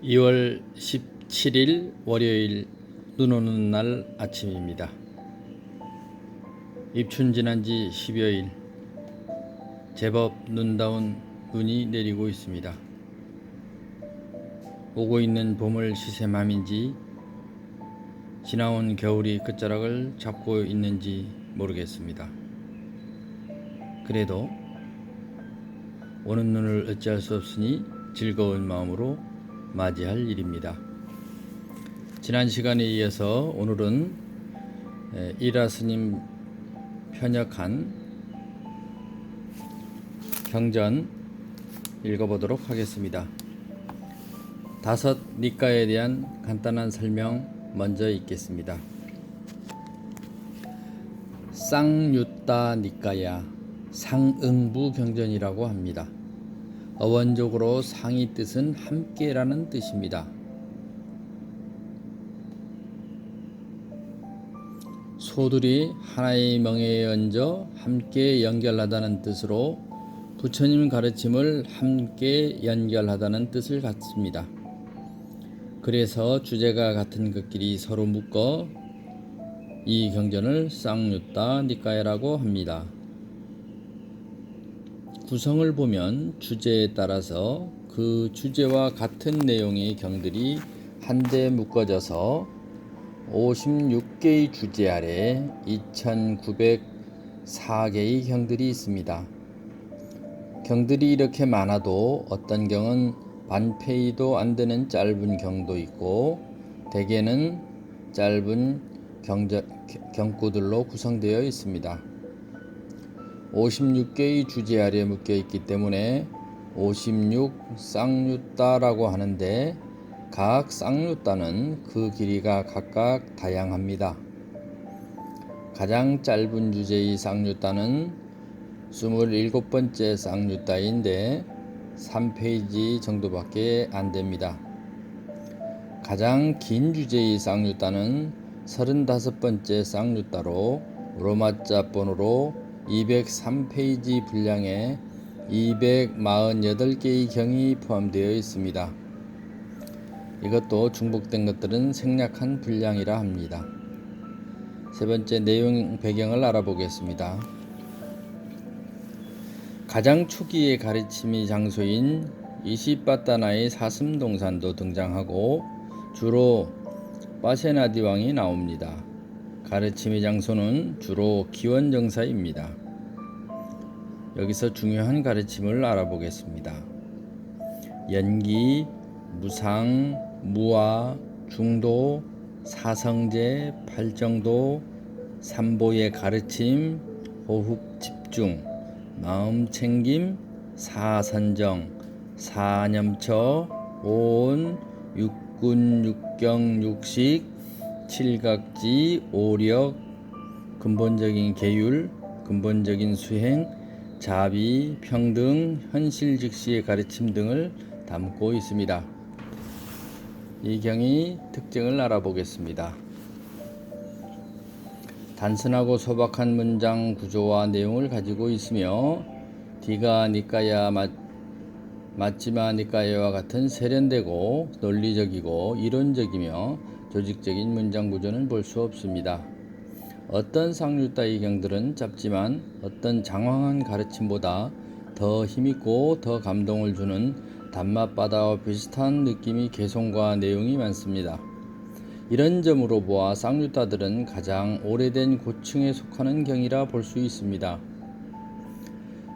2월 17일 월요일 눈 오는 날 아침입니다. 입춘 지난 지 10여일 제법 눈다운 눈이 내리고 있습니다. 오고 있는 봄을 시샘함인지 지나온 겨울이 끝자락을 잡고 있는지 모르겠습니다. 그래도 오는 눈을 어찌할 수 없으니 즐거운 마음으로 맞이할 일입니다. 지난 시간에 이어서 오늘은 이라 스님 편역한 경전 읽어보도록 하겠습니다. 다섯 니까에 대한 간단한 설명 먼저 읽겠습니다. 쌍유따 니까야 상응부 경전이라고 합니다. 어원적으로 상의 뜻은 함께라는 뜻입니다. 소들이 하나의 멍에에 얹어 함께 연결하다는 뜻으로 부처님 가르침을 함께 연결하다는 뜻을 갖습니다. 그래서 주제가 같은 것끼리 서로 묶어 이 경전을 쌍유따 니까야라고 합니다. 구성을 보면 주제에 따라서 그 주제와 같은 내용의 경들이 한데 묶어져서 56개의 주제 아래 2904개의 경들이 있습니다. 경들이 이렇게 많아도 어떤 경은 반페이도 안 되는 짧은 경도 있고 대개는 짧은 경구들로 구성되어 있습니다. 56개의 주제 아래 묶여 있기 때문에 56 쌍유따라고 하는데 각 쌍유따는 그 길이가 각각 다양합니다. 가장 짧은 주제의 쌍유따는 27번째 쌍유따인데 3페이지 정도밖에 안 됩니다. 가장 긴 주제의 쌍유따는 35번째 쌍유따로 로마자 번호로 203페이지 분량에 248개의 경이 포함되어 있습니다. 이것도 중복된 것들은 생략한 분량이라 합니다. 세 번째 내용 배경을 알아보겠습니다. 가장 초기의 가르침의 장소인 이시빠따나의 사슴동산도 등장하고 주로 빠세나디 왕이 나옵니다. 가르침의 장소는 주로 기원정사입니다. 여기서 중요한 가르침을 알아보겠습니다. 연기, 무상, 무아, 중도, 사성제, 팔정도, 삼보의 가르침, 호흡 집중, 마음 챙김, 사선정, 사념처, 오온, 육군, 육경, 육식, 칠각지, 오력, 근본적인 계율, 근본적인 수행, 자비, 평등, 현실 즉시의 가르침 등을 담고 있습니다. 이 경의 특징을 알아보겠습니다. 단순하고 소박한 문장 구조와 내용을 가지고 있으며 디가 니까야 마찌마 니까야와 같은 세련되고 논리적이고 이론적이며 조직적인 문장 구조는 볼 수 없습니다. 어떤 쌍유따의 경들은 짧지만 어떤 장황한 가르침보다 더 힘있고 더 감동을 주는 단맛바다와 비슷한 느낌의 개성과 내용이 많습니다. 이런 점으로 보아 쌍유따들은 가장 오래된 고층에 속하는 경이라 볼 수 있습니다.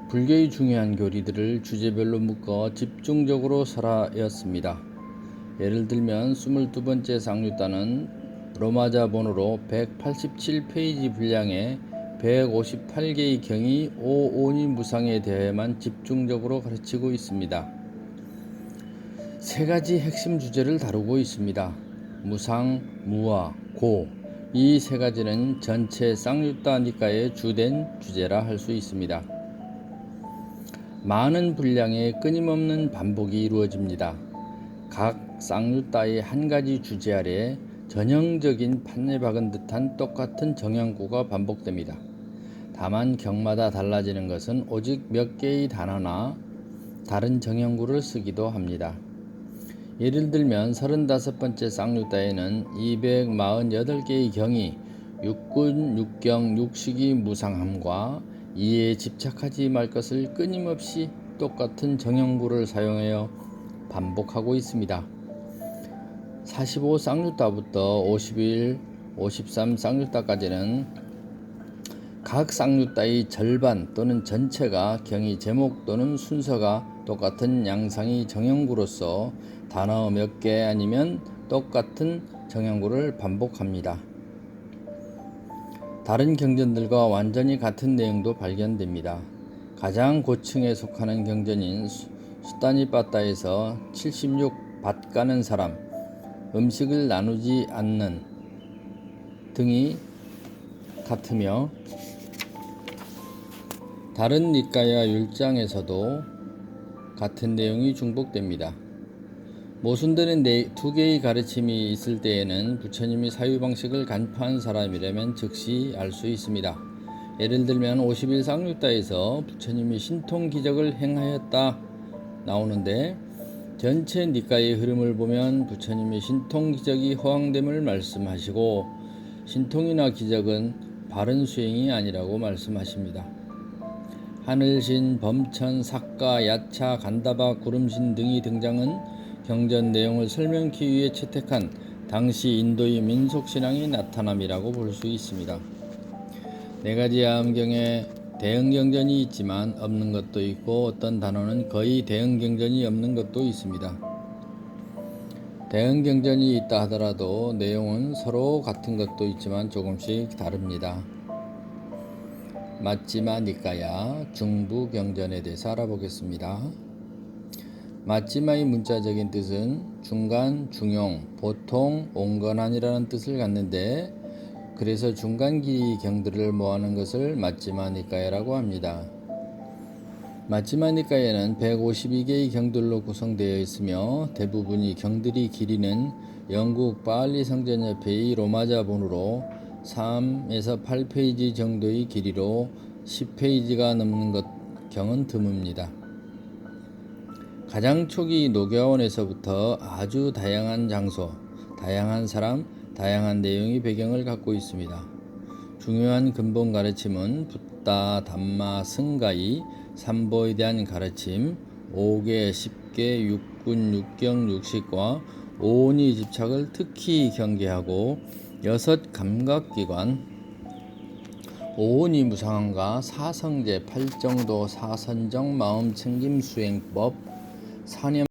불교의 중요한 교리들을 주제별로 묶어 집중적으로 설하였습니다. 예를 들면 22번째 쌍유따는 로마자 번호로 187페이지 분량에 158개의 경이 오온이 무상에 대해만 집중적으로 가르치고 있습니다. 세 가지 핵심 주제를 다루고 있습니다. 무상, 무아, 고, 이 세 가지는 전체 쌍유따 니까의 주된 주제라 할 수 있습니다. 많은 분량의 끊임없는 반복이 이루어집니다. 각 쌍유따의 한 가지 주제 아래 전형적인 판에 박은 듯한 똑같은 정형구가 반복됩니다. 다만 경마다 달라지는 것은 오직 몇 개의 단어나 다른 정형구를 쓰기도 합니다. 예를 들면 35번째 쌍육다에는 248개의 경이 육군, 육경, 육식이 무상함과 이에 집착하지 말 것을 끊임없이 똑같은 정형구를 사용하여 반복하고 있습니다. 45 쌍육다부터 51, 53 쌍육다까지는 각 쌍육다의 절반 또는 전체가 경의 제목 또는 순서가 똑같은 양상의 정형구로서 단어 몇 개 아니면 똑같은 정형구를 반복합니다. 다른 경전들과 완전히 같은 내용도 발견됩니다. 가장 고층에 속하는 경전인 수다니빠따에서 76밭 가는 사람, 음식을 나누지 않는 등이 같으며 다른 니까야 율장에서도 같은 내용이 중복됩니다. 모순되는 두 개의 가르침이 있을 때에는 부처님이 사유 방식을 간파한 사람이라면 즉시 알 수 있습니다. 예를 들면 51 쌍육다에서 부처님이 신통 기적을 행하였다 나오는데 전체 니까의 흐름을 보면 부처님이 신통 기적이 허황됨을 말씀하시고 신통이나 기적은 바른 수행이 아니라고 말씀하십니다. 하늘신, 범천, 삭가, 야차, 간다바, 구름신 등의 등장은 경전 내용을 설명하기 위해 채택한 당시 인도의 민속신앙의 나타남이라고 볼 수 있습니다. 네 가지 암경에 대응경전이 있지만 없는 것도 있고 어떤 단어는 거의 대응경전이 없는 것도 있습니다. 대응경전이 있다 하더라도 내용은 서로 같은 것도 있지만 조금씩 다릅니다. 마찌마 니까야 중부경전에 대해서 알아보겠습니다. 마찌마의 문자적인 뜻은 중간, 중용, 보통, 온건한이라는 뜻을 갖는데 그래서 중간 길이 경들을 모아놓은 것을 마찌마 니까야라고 합니다. 마찌마 니까야는 152개의 경들로 구성되어 있으며 대부분이 경들이 길이는 영국 빨리 성전협회의 로마자 본으로 3에서 8페이지 정도의 길이로 10페이지가 넘는 경은 드뭅니다. 가장 초기 노교원에서부터 아주 다양한 장소, 다양한 사람, 다양한 내용의 배경을 갖고 있습니다. 중요한 근본 가르침은 붓다, 담마, 승가의 삼보에 대한 가르침, 5개, 10개, 육군, 육경, 육식과 오온의 집착을 특히 경계하고 6 감각기관, 오온이 무상함과 사성제, 8정도, 사선정, 마음챙김 수행법, 사념